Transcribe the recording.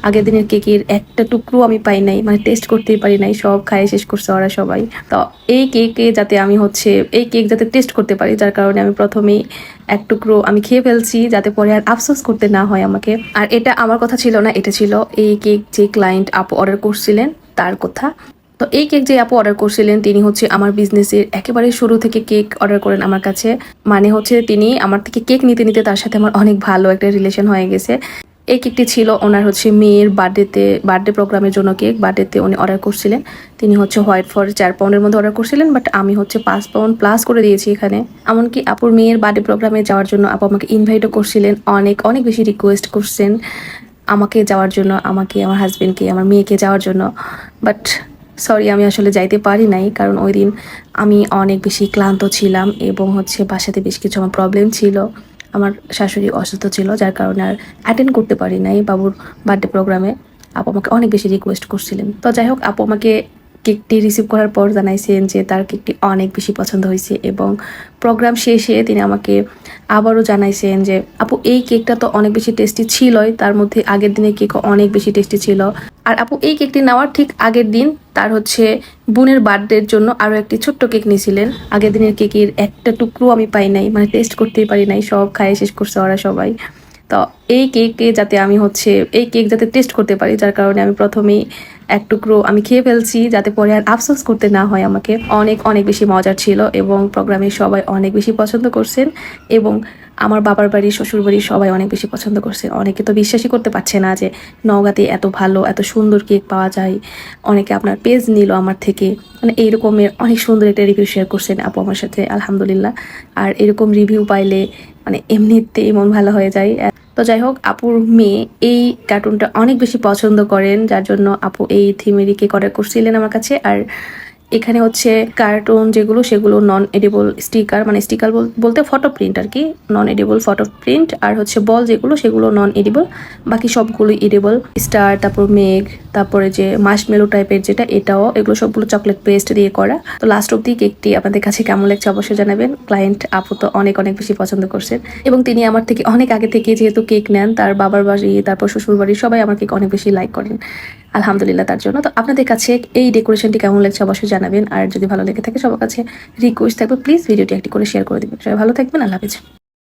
আগের দিনের কেকের একটা টুকরো আমি পাই নাই, মানে টেস্ট করতেই পারি নাই, সব খাইয়ে শেষ করছে ওরা সবাই। তো এই কেকে যাতে আমি এই কেক যাতে টেস্ট করতে পারি, যার কারণে আমি প্রথমেই এক টুকরো আমি খেয়ে ফেলছি, যাতে পরে আর আফসোস করতে না হয় আমাকে। আর এটা আমার কথা ছিল না, এটা ছিল এই কেক যে ক্লায়েন্ট আপু অর্ডার করছিলেন তার কথা। তো এই কেক যে আপু অর্ডার করছিলেন তিনি হচ্ছে আমার বিজনেসের একেবারে শুরু থেকে কেক অর্ডার করেন আমার কাছে। মানে হচ্ছে তিনি আমার থেকে কেক নিতে নিতে তার সাথে আমার অনেক ভালো একটা রিলেশন হয়ে গেছে। এই কেকটি ছিল ওনার হচ্ছে মেয়ের বার্থডে প্রোগ্রামের জন্য কেক। বার্থডেতে উনি অর্ডার করছিলেন। তিনি হচ্ছে হোয়াইট ফর 4 পাউন্ডের মধ্যে অর্ডার করছিলেন, বাট আমি হচ্ছে 5 পাউন্ড প্লাস করে দিয়েছি এখানে। এমনকি আপুর মেয়ের বার্থডে প্রোগ্রামে যাওয়ার জন্য আপু আমাকে ইনভাইটও করছিলেন, অনেক অনেক বেশি রিকোয়েস্ট করছেন আমাকে যাওয়ার জন্য, আমাকে, আমার হাজবেন্ডকে, আমার মেয়েকে যাওয়ার জন্য। বাট সরি, আমি আসলে যাইতে পারি নাই, কারণ ওই দিন আমি অনেক বেশি ক্লান্ত ছিলাম এবং হচ্ছে বাসাতে বেশ কিছু আমার প্রবলেম ছিল। আমার শাশুড়ি অসুস্থ ছিল, যার কারণে আর অ্যাটেন্ড করতে পারি নাই বাবুর বার্থডে প্রোগ্রামে। আপু আমাকে অনেক বেশি রিকোয়েস্ট করছিলেন। তো যাই হোক, আপু আমাকে কেকটি রিসিভ করার পর জানাইছেন যে তার কেকটি অনেক বেশি পছন্দ হয়েছে, এবং প্রোগ্রাম শেষে তিনি আমাকে আবারও জানাইছেন যে আপু এই কেকটা তো অনেক বেশি টেস্টি ছিলই, তার মধ্যে আগের দিনের কেকও অনেক বেশি টেস্টি ছিল। আর আপু এই কেকটি নেওয়ার ঠিক আগের দিন তার হচ্ছে বোনের বার্থডের জন্য আরও একটি ছোট্ট কেক নিয়েছিলেন। আগের দিনের কেকের একটা টুকরো আমি পাই নাই, মানে টেস্ট করতেই পারি নাই, সব খাইয়ে শেষ করছে ওরা সবাই। তো এই কেকে যাতে আমি এই কেক যাতে টেস্ট করতে পারি, যার কারণে আমি প্রথমেই এক টুকরো আমি খেয়ে ফেলছি, যাতে পরে আর আফসোস করতে না হয় আমাকে। অনেক অনেক বেশি মজার ছিল এবং প্রোগ্রামে সবাই অনেক বেশি পছন্দ করছেন, এবং আমার বাবার বাড়ি, শ্বশুর বাড়ি সবাই অনেক বেশি পছন্দ করছেন। অনেকে তো বিশ্বাসই করতে পারছে না যে নওগাঁতে এত ভালো এত সুন্দর কেক পাওয়া যায়। অনেকে আপনার পেজ নিল আমার থেকে, মানে এইরকমের অনেক সুন্দর একটা রিভিউ শেয়ার করছেন আপু আমার সাথে, আলহামদুলিল্লাহ। আর এরকম রিভিউ পাইলে মানে এমনিতেই মন ভালো হয়ে যায়। তো যাই হোক, আপুর মেয়ে এই কার্টুনটা অনেক বেশি পছন্দ করেন, যার জন্য আপু এই থিমেরই কেক অর্ডার করছিলেন আমার কাছে। আর এখানে হচ্ছে কার্টুন যেগুলো সেগুলো নন এডিবল স্টিকার, মানে স্টিকার বলতে ফটো প্রিন্ট আর কি, নন এডিবল ফটো প্রিন্ট। আর হচ্ছে বল যেগুলো সেগুলো নন এডিবল, বাকি সবগুলো এডিবল। স্টার, তারপর মেঘ, তারপরে যে মার্শমেলো টাইপের যেটা, এটাও, এগুলো সবগুলো চকলেট পেস্ট দিয়ে করা। তো লাস্ট অব্দি কেকটি আপনাদের কাছে কেমন লাগছে অবশ্যই জানাবেন। ক্লায়েন্ট আপু তো অনেক অনেক বেশি পছন্দ করছেন, এবং তিনি আমার থেকে অনেক আগে থেকে যেহেতু কেক নেন, তার বাবার বাড়ি তারপর শ্বশুর বাড়ি সবাই আমার কেক অনেক বেশি লাইক করেন, আলহামদুলিল্লাহ তার জন্য। তো আপনাদের কাছে এই ডেকোরেশনটি কেমন লাগছে অবশ্যই জানাবেন। আর যদি ভালো লেগে থাকে সবার কাছে রিকোয়েস্ট থাকবে, প্লিজ ভিডিওটি একটি করে শেয়ার করে দিবেন। সবাই ভালো থাকবেন, আল্লাহ হাফেজ।